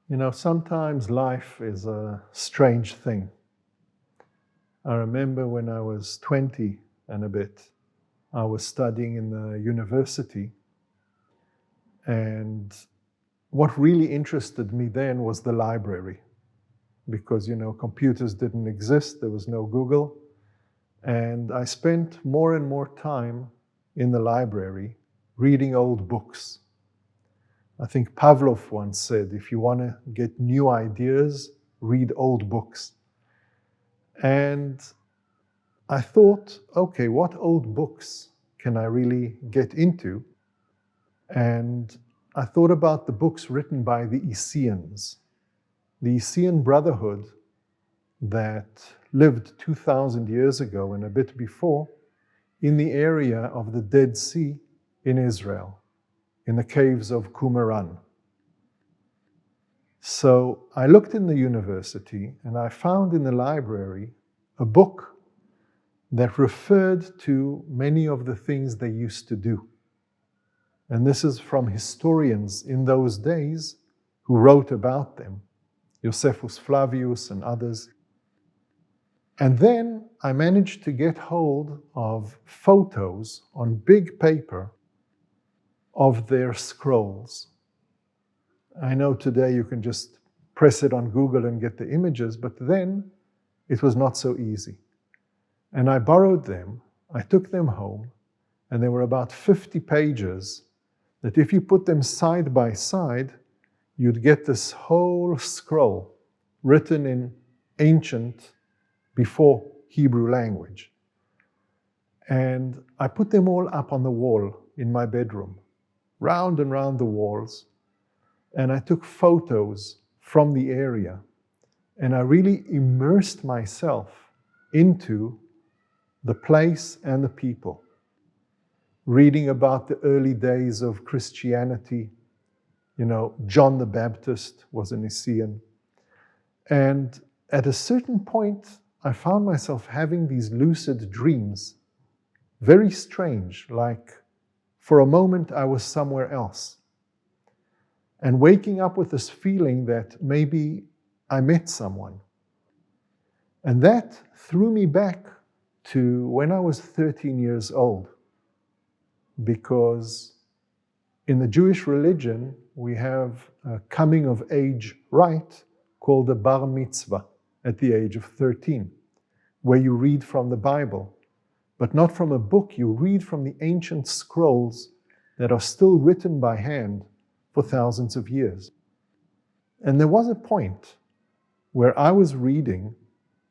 You know, sometimes life is a strange thing. I remember when I was 20 and a bit, I was studying in the university, and what really interested me then was the library, because, you know, computers didn't exist, there was no Google, and I spent more and more time in the library reading old books. I think Pavlov once said, if you want to get new ideas, read old books. And I thought, okay, what old books can I really get into? And I thought about the books written by the Essenes, the Essene Brotherhood that lived 2,000 years ago and a bit before in the area of the Dead Sea in Israel, in the caves of Qumran. So I looked in the university and I found in the library a book that referred to many of the things they used to do. And this is from historians in those days who wrote about them, Josephus Flavius and others. And then I managed to get hold of photos on big paper of their scrolls. I know today you can just press it on Google and get the images, but then it was not so easy. And I borrowed them, I took them home, and there were about 50 pages that if you put them side by side, you'd get this whole scroll written in ancient, before Hebrew language. And I put them all up on the wall in my bedroom, round and round the walls. And I took photos from the area. And I really immersed myself into the place and the people, reading about the early days of Christianity. You know, John the Baptist was an Essene. And at a certain point, I found myself having these lucid dreams, very strange, like for a moment I was somewhere else. And waking up with this feeling that maybe I met someone. And that threw me back to when I was 13 years old, because in the Jewish religion, we have a coming of age rite called a bar mitzvah at the age of 13, where you read from the Bible, but not from a book. You read from the ancient scrolls that are still written by hand for thousands of years. And there was a point where I was reading,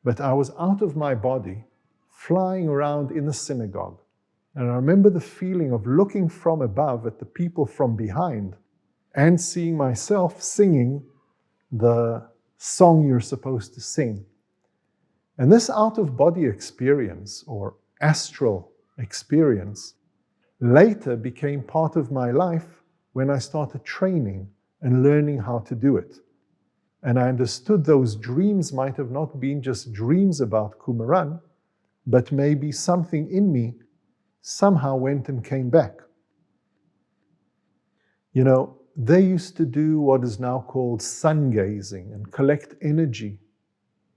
but I was out of my body, flying around in the synagogue. And I remember the feeling of looking from above at the people from behind and seeing myself singing the song you're supposed to sing. And this out-of-body experience, or astral experience, later became part of my life when I started training and learning how to do it. And I understood those dreams might have not been just dreams about Qumran, but maybe something in me somehow went and came back. You know, they used to do what is now called sun gazing and collect energy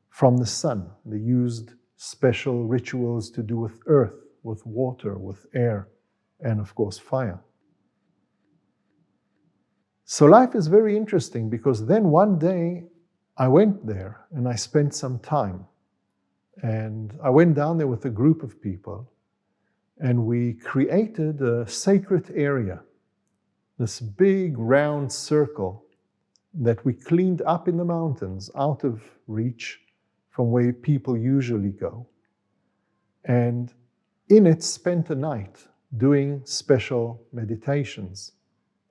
from the sun. They used special rituals to do with earth, with water, with air, and of course fire. So life is very interesting, because then one day I went there and I spent some time. And I went down there with a group of people, and we created a sacred area, this big round circle that we cleaned up in the mountains, out of reach from where people usually go. And in it spent a night doing special meditations,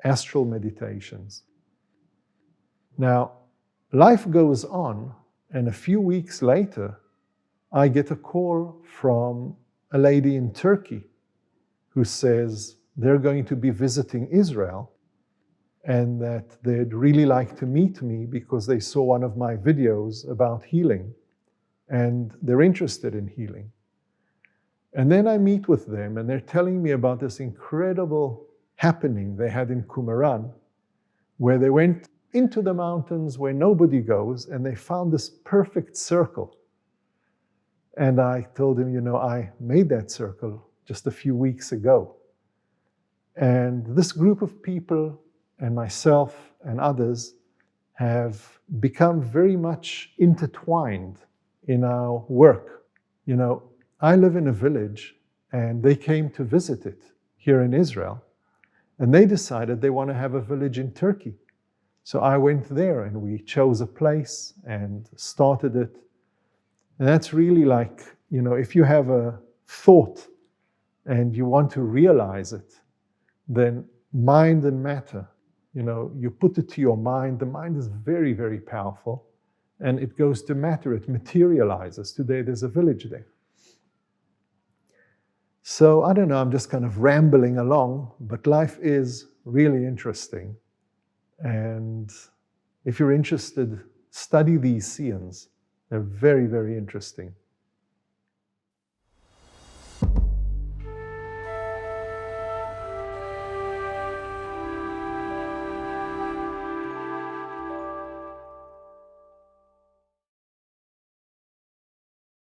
astral meditations. Now, life goes on, and a few weeks later, I get a call from a lady in Turkey who says they're going to be visiting Israel and that they'd really like to meet me because they saw one of my videos about healing and they're interested in healing. And then I meet with them and they're telling me about this incredible happening they had in Qumran, where they went into the mountains where nobody goes, and they found this perfect circle. And I told him, I made that circle just a few weeks ago. And this group of people and myself and others have become very much intertwined in our work. I live in a village, and they came to visit it here in Israel, and they decided they want to have a village in Turkey. So I went there, and we chose a place and started it. And that's really like, if you have a thought and you want to realize it, then mind and matter, you put it to your mind. The mind is very, very powerful, and it goes to matter. It materializes. Today there's a village there. So I don't know, I'm just kind of rambling along, but life is really interesting. And if you're interested, study these Essenes. They're very, very interesting.